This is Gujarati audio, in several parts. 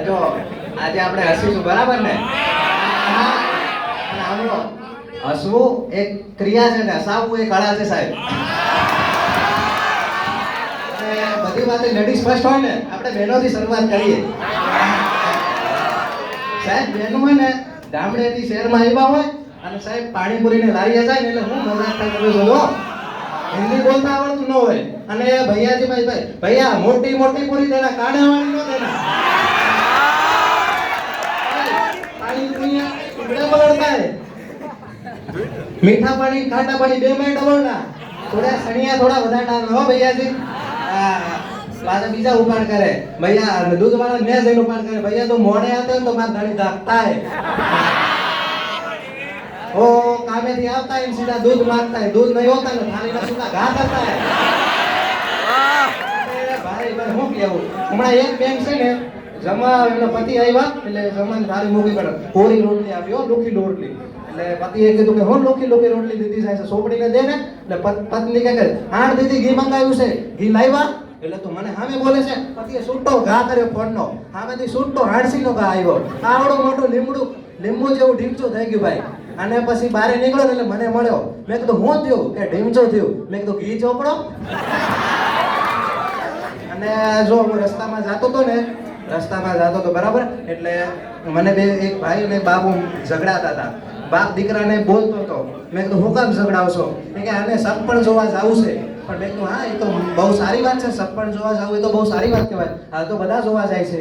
જો આજે આપણે હસીશું બરાબર ને? હસવું એક ક્રિયા છે ને હસાવવું એક કળા છે સાહેબ. બધી વાત નડી સ્પષ્ટ હોય ને આપણે બહેનોથી શરૂઆત કરીએ. સાહેબ બહેનો હોય ને ગામડેથી શહેરમાં આવ્યા હોય અને સાહેબ પાણીપુરીને લારીએ જાય ને એટલે હું મજાક થાય તમે જોજો. हिंदी बोलता आवड़તું ન હોય અને ભૈયાજી ભાઈ ભૈયા મોટી મોટી પૂરી દેના કાઢા વાળી નો દેના पानी पूरी बड़ा बड़ता है मीठा पानी खाटा पानी बे में डबलना थोड़ा सनिया थोड़ा વધારે ડાલना હો ભૈયાજી. પાછા બીજા ઉપાડ કરે ભૈયા દૂધ વાળા ને જઈને ઉપાડ કરે ભૈયા તો મોડે આવતો ને તો માર ધણી ધાકતા હે ओ कामे थी आता है सीधा दूध मांगता है दूध नहीं होता ना थाली में सीधा घा करता है. भाई मैं હું કેવું હમણાં એક બેંક છે ને જમા એનો પતિ આવ્યા એટલે જમાની થાળી મૂકી પડે કોરી રોટલી આપ્યો લોખી રોટલી એટલે પતિએ કીધું કે હું લોખી રોટલી દીધી છે સોપડીને દે ને એટલે પત્ની કહે આણ દીદી ઘી મંગાવ્યું છે ઘી લાવ્યા એટલે તો મને સામે બોલે છે પતિએ છૂટો ઘા કર્યો ફોનનો સામેથી છૂટો હાડસીનો ઘા આવ્યો આવડો મોટો લીંબુ જેવું ઢીમચું થઈ ગયું ભાઈ. અને પછી બહાર નીકળ્યો એટલે મને મળ્યો મેં કીધું હું થયું કે ઢીમચો થયું મેં કીધું ઘી ચોપડો. અને જો હું રસ્તામાં જતો હતો બરાબર એટલે મને બે એક ભાઈ અને બાપુ ઝઘડાતા હતા. બાપ દીકરાને બોલતો હતો મેં કીધું હું કામ ઝઘડાવશો કે આને સગપણ જોવા જવું છે પણ મેં કીધું હા એ તો બહુ સારી વાત છે સગપણ જોવા જવું એ તો બહુ સારી વાત કહેવાય હાલ તો બધા જોવા જાય છે.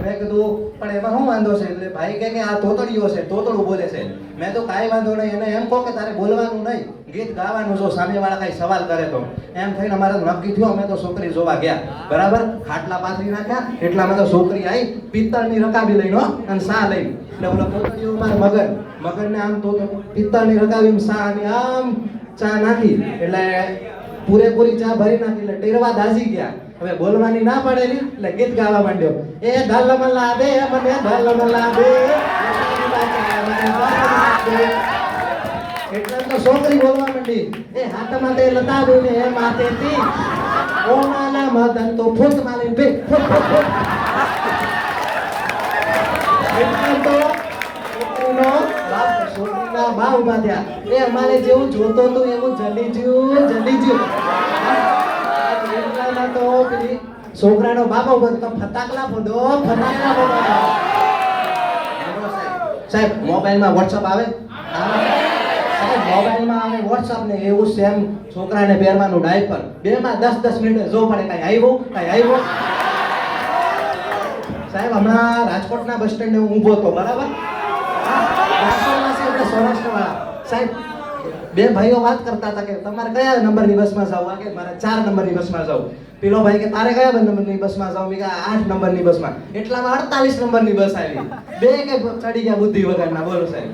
મેં કીધું પણ એમાં શું વાંધો છે એટલે ભાઈ કહે કે આ તોતડીઓ છે તોતડું બોલે છે. મેં તો કાંઈ વાંધો નહીં એને એમ કહો કે તારે બોલવાનું નહીં ગીત ગાવાનું જો સામેવાળા કાંઈ સવાલ કરે તો એમ થઈને અમારે નક્કી થયું અમે તો છોકરી જોવા ગયા બરાબર ખાટલા પાથરી નાખ્યા એટલામાં તો છોકરી આવી પિત્તળની રકાબી લઈને અને સા લઈને એટલે ઓલો તોતડીઓ મારે મગરને આમ તો પિત્તળની રકાબી સા અને આમ ચા નાખી એટલે પૂરેપૂરી ચા ભરી નાખી એટલે ટેરવા દાઝી ગયા. હવે બોલવાની ના પડેલી એટલે ગીત ગાવા માંડ્યો એ ધલમલા દે મને ધલમલા દે એટલે તો છોકરી બોલવા માંડી એ હાથમાં તે લતાડું ને એ માથે તી ઓ માના મદન તો ફૂટ મારીને બે એટલે તો છોકરીના બા ઉભા થયા એ અમારે જેવું જોતો હતું એવું જલી જ્યું તો પેલી છોકરાનો બાપો બધો ફટાકલા ફોડો સાહેબ મોબાઈલમાં વોટ્સઅપ આવે સાહેબ મોબાઈલમાં આવે વોટ્સઅપ ને એવું સેમ છોકરાને પહેરવાનું ડાયપર બેમાં 10 મિનિટે જો પડે કાંઈ આવ્યો સાહેબ હમણાં રાજકોટના બસ સ્ટેન્ડે હું ઊભો હતો બરાબર સૌરાષ્ટ્રવાળા સાહેબ બે ભાઈઓ વાત કરતા હતા કે તમારે કયા નંબરની બસમાં જવું કે મારે 4 નંબરની બસમાં જવું. પેલો ભાઈ કે તારે કયા નંબરની બસમાં જવું મેં કે 8 નંબરની બસમાં. એટલામાં 48 નંબરની બસ આવી બે કે ચડી ગયા બુદ્ધિ વગરના બોલો સાહેબ.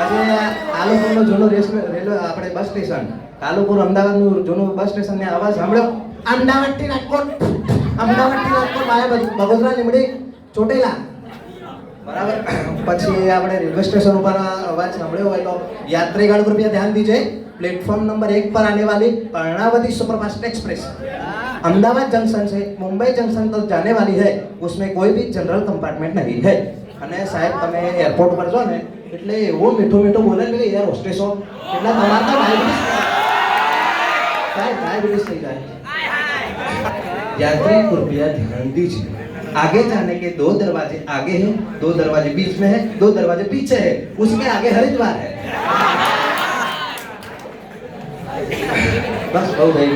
આજે કાલુપુરનો જૂનો રેલવે આપણે બસ સ્ટેશન કાલુપુર અમદાવાદનું જૂનું બસ સ્ટેશન ને અવાજ સાંભળ્યો અમદાવાદથી રાજકોટ બગોદરા લીમડી ચોટેલા बराबर પછી આપણે રેલવે स्टेशन पर आवाज સાંભળ્યો હોય તો यात्रीगण कृपया ध्यान दीजिए प्लेटफॉर्म नंबर 1 पर आने वाली Karnavati superfast express Ahmedabad junction से मुंबई जंक्शन तक जाने वाली है उसमें कोई भी जनरल कंपार्टमेंट नहीं है. અને સાહેબ તમે એરપોર્ટ પર જો ને એટલે એવો મીઠો બોલે કે યાર હોસ્ટેસો એટલે તમાર તો ડાયાબિટીસ થઈ જાય. यात्री कृपया ध्यान दीजिए आगे जाने के 2 दरवाजे आगे हैं 2 दरवाजे बीच में है 2 दरवाजे पीछे है उसके आगे हरिद्वार है. बस बहुत है.